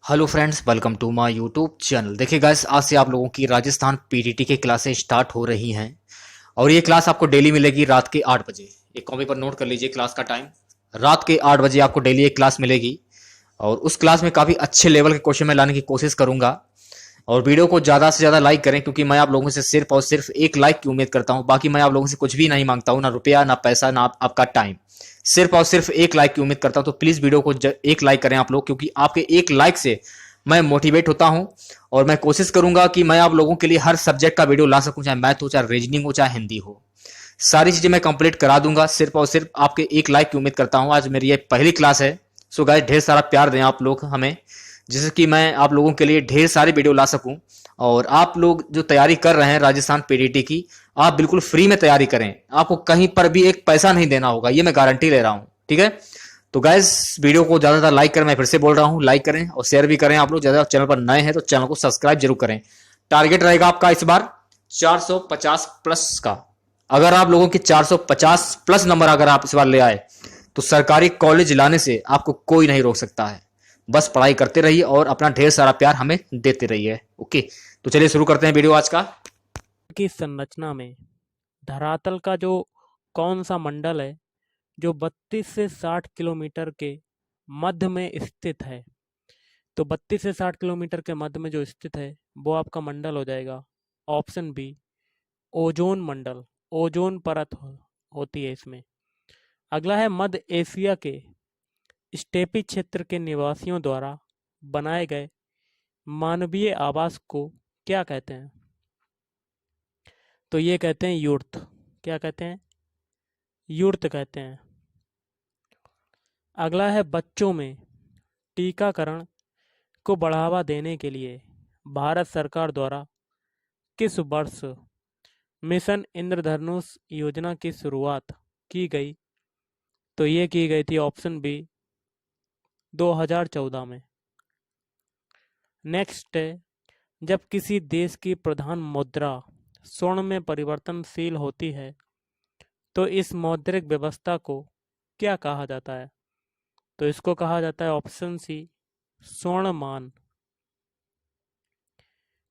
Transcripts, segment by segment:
Hello friends, welcome to my YouTube channel. देखिए guys, आज से आप लोगों की राजस्थान पीटीटी की क्लासें स्टार्ट हो रही हैं और ये क्लास आपको डेली मिलेगी रात के 8 बजे। एक कॉपी पर नोट कर लीजिए क्लास का टाइम। रात के 8 बजे आपको डेली एक क्लास मिलेगी और उस क्लास में काफ़ी अच्छे लेवल के क्वेश्चन मैं लाने की कोशिश करूंगा। और वीडियो को ज़्यादा से ज़्यादा लाइक करें, क्योंकि मैं आप लोगों से सिर्फ और सिर्फ एक लाइक की उम्मीद करता हूं। बाकी मैं आप लोगों से कुछ भी नहीं मांगता हूं, ना रुपया, ना पैसा, ना आपका टाइम। सिर्फ और सिर्फ एक लाइक की उम्मीद करता हूं। तो प्लीज़ वीडियो को एक लाइक करें आप लोग, क्योंकि आपके एक लाइक से मैं मोटिवेट होता हूं और मैं कोशिश करूंगा कि मैं आप लोगों के लिए हर सब्जेक्ट का वीडियो ला सकूं, चाहे मैथ हो, चाहे रीजनिंग हो, चाहे हिंदी हो। सारी चीजें मैं कंप्लीट करा दूंगा, सिर्फ और सिर्फ आपके एक लाइक की उम्मीद करता हूं। आज मेरी ये पहली क्लास है। सो गाइस, ढेर सारा प्यार दें आप लोग हमें, जिससे कि मैं आप लोगों के लिए ढेर सारी वीडियो ला सकूं। और आप लोग जो तैयारी कर रहे हैं राजस्थान पीडीटी की, आप बिल्कुल फ्री में तैयारी करें। आपको कहीं पर भी एक पैसा नहीं देना होगा, ये मैं गारंटी ले रहा हूं। ठीक है? तो गाइस, वीडियो को ज्यादा ज्यादा लाइक करें। मैं फिर से बोल रहा हूं, लाइक करें और शेयर भी करें। आप लोग ज्यादा चैनल पर नए हैं तो चैनल को सब्सक्राइब जरूर करें। टारगेट रहेगा आपका इस बार 450 प्लस का। अगर आप लोगों के 450 प्लस नंबर अगर आप इस बार ले आए, तो सरकारी कॉलेज लाने से आपको कोई नहीं रोक सकता है। बस पढ़ाई करते रहिए और अपना ढेर सारा प्यार हमें देते रहिए। ओके, तो चलिए शुरू करते हैं वीडियो आज का। की संरचना में धरातल का जो कौन सा मंडल है जो 32 से 60 किलोमीटर के मध्य में स्थित है। तो 32 से 60 किलोमीटर के मध्य में जो स्थित है वो आपका मंडल हो जाएगा ऑप्शन बी, ओजोन मंडल। ओजोन परत होती है इसमें। अगला है मध्य एशिया के स्टेपी क्षेत्र के निवासियों द्वारा बनाए गए मानवीय आवास को क्या कहते हैं? तो ये कहते हैं यूर्थ। क्या कहते हैं? यूर्थ कहते हैं। अगला है बच्चों में टीकाकरण को बढ़ावा देने के लिए भारत सरकार द्वारा किस वर्ष मिशन इंद्रधनुष योजना की शुरुआत की गई? तो ये की गई थी ऑप्शन बी 2014 में। नेक्स्ट है, जब किसी देश की प्रधान मुद्रा स्वर्ण में परिवर्तनशील होती है तो इस मौद्रिक व्यवस्था को क्या कहा जाता है? तो इसको कहा जाता है ऑप्शन सी स्वर्णमान।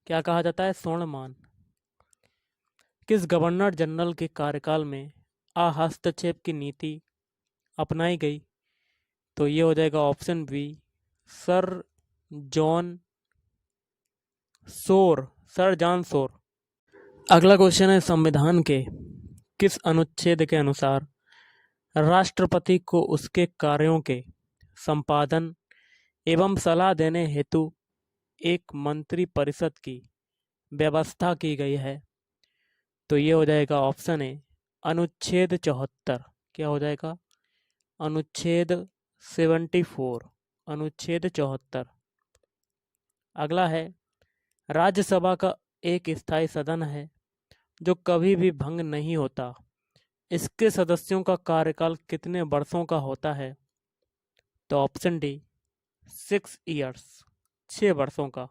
क्या कहा जाता है? स्वर्णमान। किस गवर्नर जनरल के कार्यकाल में हस्तक्षेप की नीति अपनाई गई? तो ये हो जाएगा ऑप्शन बी सर जॉन सोर। सर जॉन सोर। अगला क्वेश्चन है, संविधान के किस अनुच्छेद के अनुसार राष्ट्रपति को उसके कार्यों के संपादन एवं सलाह देने हेतु एक मंत्री परिषद की व्यवस्था की गई है? तो ये हो जाएगा ऑप्शन ए अनुच्छेद 74। क्या हो जाएगा? अनुच्छेद 74। अनुच्छेद 74। अगला है, राज्यसभा का एक स्थायी सदन है जो कभी भी भंग नहीं होता। इसके सदस्यों का कार्यकाल कितने वर्षों का होता है? तो ऑप्शन डी 6 ईयर्स। 6 वर्षों का।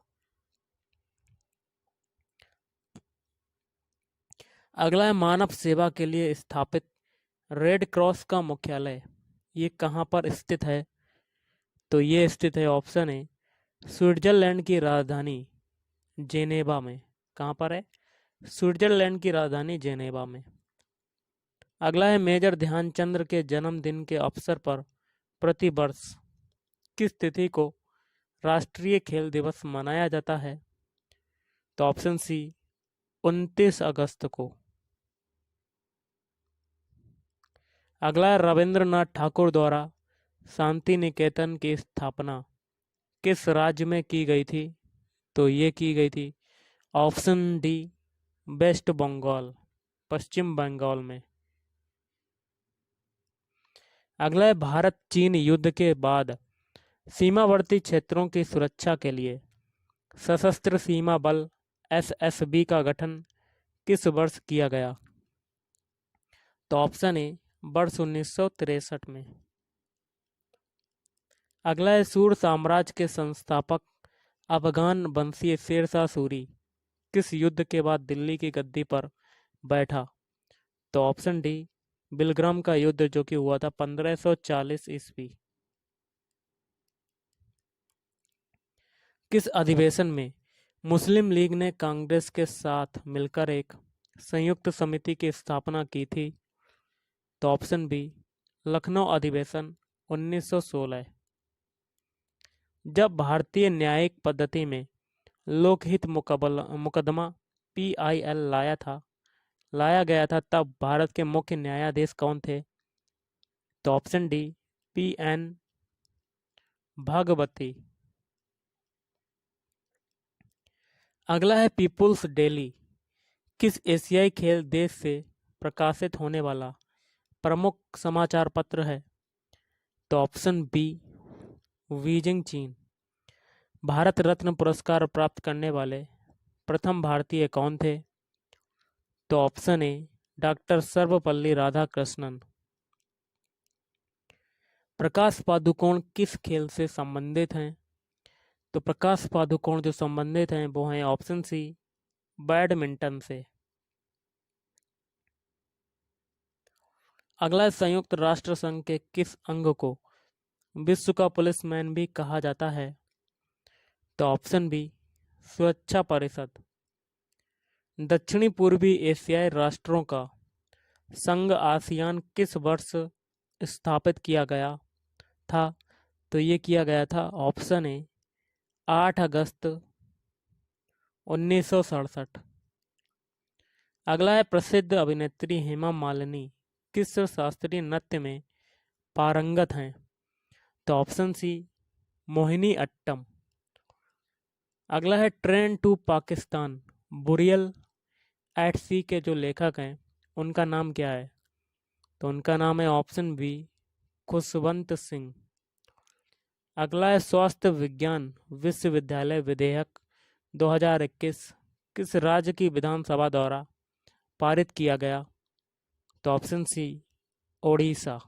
अगला है, मानव सेवा के लिए स्थापित रेड क्रॉस का मुख्यालय ये कहाँ पर स्थित है? तो ये स्थित है ऑप्शन ए स्विट्जरलैंड की राजधानी जेनेवा में। कहाँ पर है? स्विट्जरलैंड की राजधानी जेनेवा में। अगला है, मेजर ध्यानचंद्र के जन्मदिन के अवसर पर प्रति वर्ष किस तिथि को राष्ट्रीय खेल दिवस मनाया जाता है? तो ऑप्शन सी 29 अगस्त को। अगला है, रविंद्रनाथ ठाकुर द्वारा शांति निकेतन की स्थापना किस राज्य में की गई थी? तो ये की गई थी ऑप्शन डी वेस्ट बंगाल, पश्चिम बंगाल में। अगला है, भारत चीन युद्ध के बाद सीमावर्ती क्षेत्रों की सुरक्षा के लिए सशस्त्र सीमा बल एसएसबी का गठन किस वर्ष किया गया? तो ऑप्शन ए वर्ष 1963 में। अगला है, सूर साम्राज्य के संस्थापक अफगान वंशीय शेरशाह सूरी किस युद्ध के बाद दिल्ली की गद्दी पर बैठा? तो ऑप्शन डी बिलग्राम का युद्ध जो कि हुआ था 1540 ईस्वी। किस अधिवेशन में मुस्लिम लीग ने कांग्रेस के साथ मिलकर एक संयुक्त समिति की स्थापना की थी? तो ऑप्शन बी, लखनऊ अधिवेशन 1916। जब भारतीय न्यायिक पद्धति में लोकहित मुकदमा PIL लाया गया था तब भारत के मुख्य न्यायाधीश कौन थे? तो ऑप्शन डी, PN भागवती। अगला है पीपुल्स डेली किस एशियाई खेल देश से प्रकाशित होने वाला प्रमुख समाचार पत्र है? तो ऑप्शन बी, बीजिंग चीन। भारत रत्न पुरस्कार प्राप्त करने वाले प्रथम भारतीय कौन थे? तो option A, doctor Sarvepalli Radhakrishnan. Prakash Padukone किस खेल से संबंधित हैं? तो प्रकाश पादुकोण जो संबंधित हैं वो हैं ऑप्शन सी, बैडमिंटन से। अगला संयुक्त राष्ट्र संघ के किस अंग को विश्व का पुलिसमैन भी कहा जाता है? तो ऑप्शन बी, सुरक्षा परिषद। दक्षिणी पूर्वी एशियाई राष्ट्रों का संघ आसियान किस वर्ष स्थापित किया गया था? तो ये किया गया था ऑप्शन ए, 8 अगस्त 1967। अगला है प्रसिद्ध अभिनेत्री हेमा मालिनी किस शास्त्रीय नृत्य में पारंगत हैं? तो ऑप्शन सी, मोहिनी अट्टम। अगला है Train to Pakistan burial at sea के जो लेखक हैं उनका नाम क्या है? तो उनका नाम है ऑप्शन बी, खुशवंत सिंह। अगला है स्वास्थ्य विज्ञान विश्वविद्यालय विधेयक 2021 किस राज्य की विधानसभा द्वारा पारित किया गया? तो ऑप्शन सी, ओडिशा।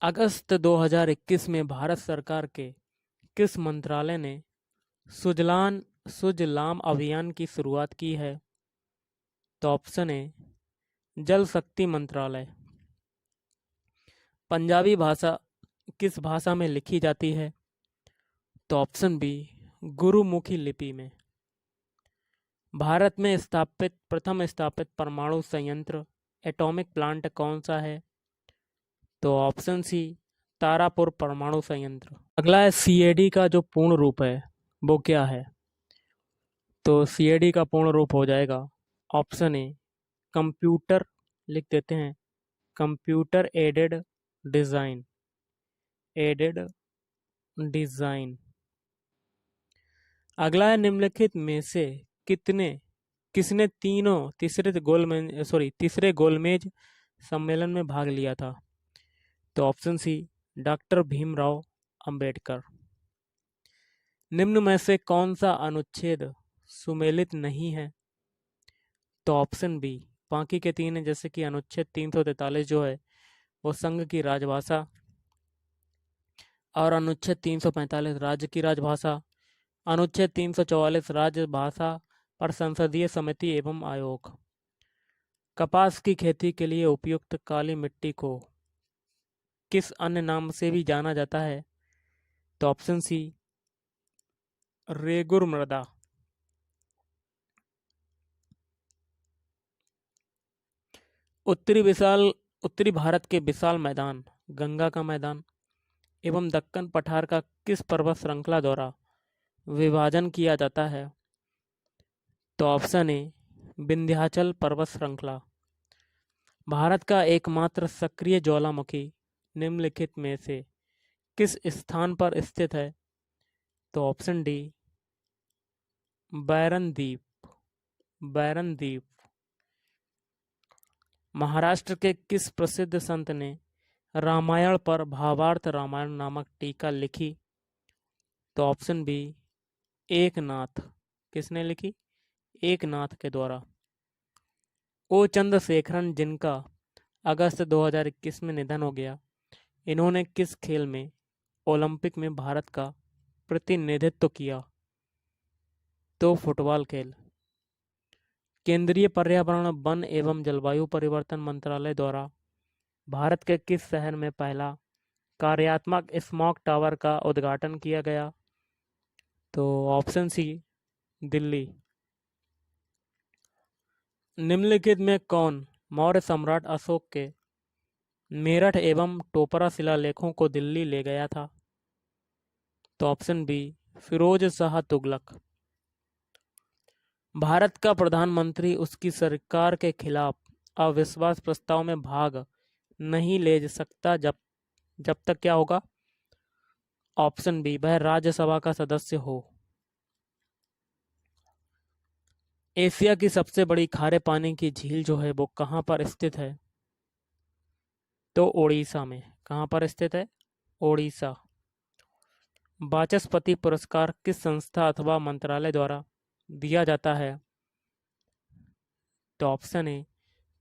अगस्त 2021 में भारत सरकार के किस मंत्रालय ने सुजलाम अभियान की शुरुआत की है? तो ऑप्शन ए, जल शक्ति मंत्रालय। पंजाबी भाषा किस भाषा में लिखी जाती है? तो ऑप्शन बी, गुरुमुखी लिपि में। भारत में प्रथम स्थापित परमाणु संयंत्र एटॉमिक प्लांट कौन सा है? तो ऑप्शन सी, तारापुर परमाणु संयंत्र। अगला है CAD का जो पूर्ण रूप है वो क्या है? तो CAD का पूर्ण रूप हो जाएगा ऑप्शन ए, कंप्यूटर, लिख देते हैं कंप्यूटर एडेड डिजाइन। अगला है निम्नलिखित में से किसने तीसरे गोलमेज सम्मेलन में भाग लिया था? तो option C, doctor Bhimrao Ambedkar. निम्न में से कौन सा अनुच्छेद सुमेलित नहीं है? तो ऑप्शन बी, बाकी के तीन है, जैसे कि अनुच्छेद 343 जो है वो संघ की राजभाषा, और अनुच्छेद 345 राज्य की राजभाषा, अनुच्छेद 344 राज्य भाषा पर संसदीय समिति एवं आयोग। कपास की खेती के लिए उपयुक्त काली मिट्टी को किस अन्य नाम से भी जाना जाता है? तो ऑप्शन सी, रेगुर मृदा। उत्तरी भारत के विशाल मैदान गंगा का मैदान एवं दक्कन पठार का किस पर्वत श्रृंखला द्वारा विभाजन किया जाता है? तो ऑप्शन ए, विंध्याचल पर्वत श्रृंखला। भारत का एकमात्र सक्रिय ज्वालामुखी निम्नलिखित में से किस स्थान पर स्थित है? तो ऑप्शन डी, बैरन द्वीप। महाराष्ट्र के किस प्रसिद्ध संत ने रामायण पर भावार्थ रामायण नामक टीका लिखी? तो ऑप्शन बी, एकनाथ। किसने लिखी? एकनाथ के द्वारा। ओ चंद्रशेखरन, जिनका अगस्त 2021 में निधन हो गया, इन्होंने किस खेल में ओलंपिक में भारत का प्रतिनिधित्व किया? तो फुटबॉल खेल। केंद्रीय पर्यावरण, वन एवं जलवायु परिवर्तन मंत्रालय द्वारा भारत के किस शहर में पहला कार्यात्मक स्मॉग टावर का उद्घाटन किया गया? तो ऑप्शन सी, दिल्ली। निम्नलिखित में कौन मौर्य सम्राट अशोक के मेरठ एवं टोपरा शिलालेखों को दिल्ली ले गया था? तो ऑप्शन बी, फिरोज शाह तुगलक। भारत का प्रधानमंत्री उसकी सरकार के खिलाफ अविश्वास प्रस्ताव में भाग नहीं ले सकता जब तक क्या होगा? ऑप्शन बी, वह राज्यसभा का सदस्य हो। एशिया की सबसे बड़ी खारे पानी की झील जो है वो कहाँ पर स्थित है? तो ओडिशा में। कहाँ पर स्थित है? ओडिशा। वाचस्पति पुरस्कार किस संस्था अथवा मंत्रालय द्वारा दिया जाता है? तो ऑप्शन ए,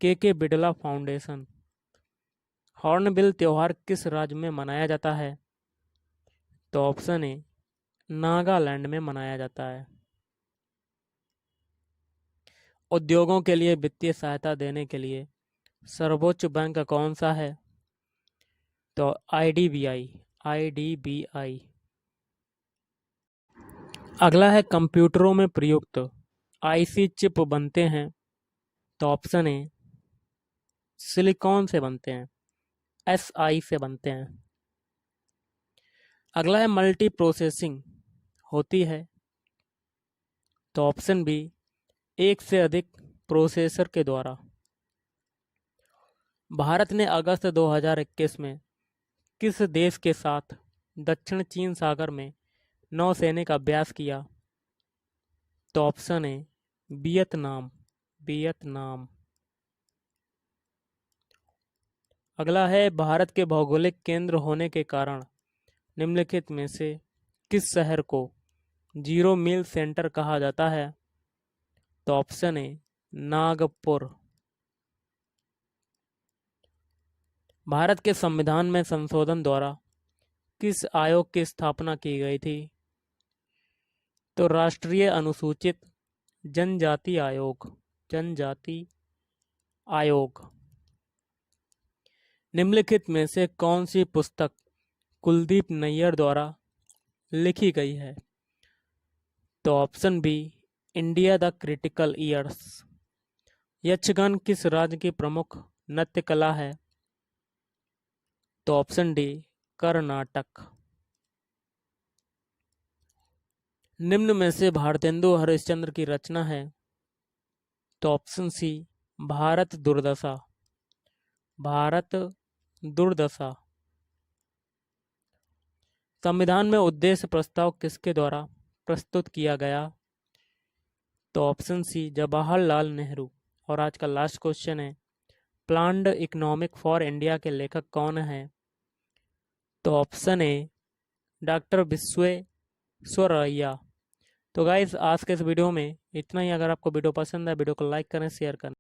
के बिड़ला फाउंडेशन। हॉर्नबिल त्योहार किस राज्य में मनाया जाता है? तो ऑप्शन ए, नागालैंड में मनाया जाता है। उद्योगों के लिए वित्तीय सहायता देने के लिए सर्वोच्च बैंक कौन सा है? तो आईडीबीआई। अगला है, कंप्यूटरों में प्रयुक्त आईसी चिप बनते हैं? तो ऑप्शन ए, सिलिकॉन से बनते हैं, एसआई से बनते हैं। अगला है, मल्टी प्रोसेसिंग होती है? तो ऑप्शन बी, एक से अधिक प्रोसेसर के द्वारा। भारत ने अगस्त 2021 में किस देश के साथ दक्षिण चीन सागर में नौसैनिक अभ्यास किया? तो ऑप्शन ए, वियतनाम। अगला है, भारत के भौगोलिक केंद्र होने के कारण निम्नलिखित में से किस शहर को जीरो मील सेंटर कहा जाता है? तो ऑप्शन ए, नागपुर। भारत के संविधान में संशोधन द्वारा किस आयोग की स्थापना की गई थी? तो राष्ट्रीय अनुसूचित जनजाति आयोग। निम्नलिखित में से कौन सी पुस्तक कुलदीप नैयर द्वारा लिखी गई है? तो option B, India the critical years. Yakshagana किस राज्य की प्रमुख नृत्य कला है? तो ऑप्शन डी, कर्नाटक। निम्न में से भारतेंदु हरिश्चंद्र की रचना है? तो ऑप्शन सी, भारत दुर्दशा। संविधान में उद्देश्य प्रस्ताव किसके द्वारा प्रस्तुत किया गया? तो ऑप्शन सी, जवाहरलाल नेहरू। और आज का लास्ट क्वेश्चन है, प्लान्ड इकोनॉमिक फॉर इंडिया के लेखक कौन है? तो ऑप्शन ए, डॉक्टर विश्वेश्वरैया। तो गाइस, आज के इस वीडियो में इतना ही। अगर आपको वीडियो पसंद है, वीडियो को लाइक करें, शेयर करें।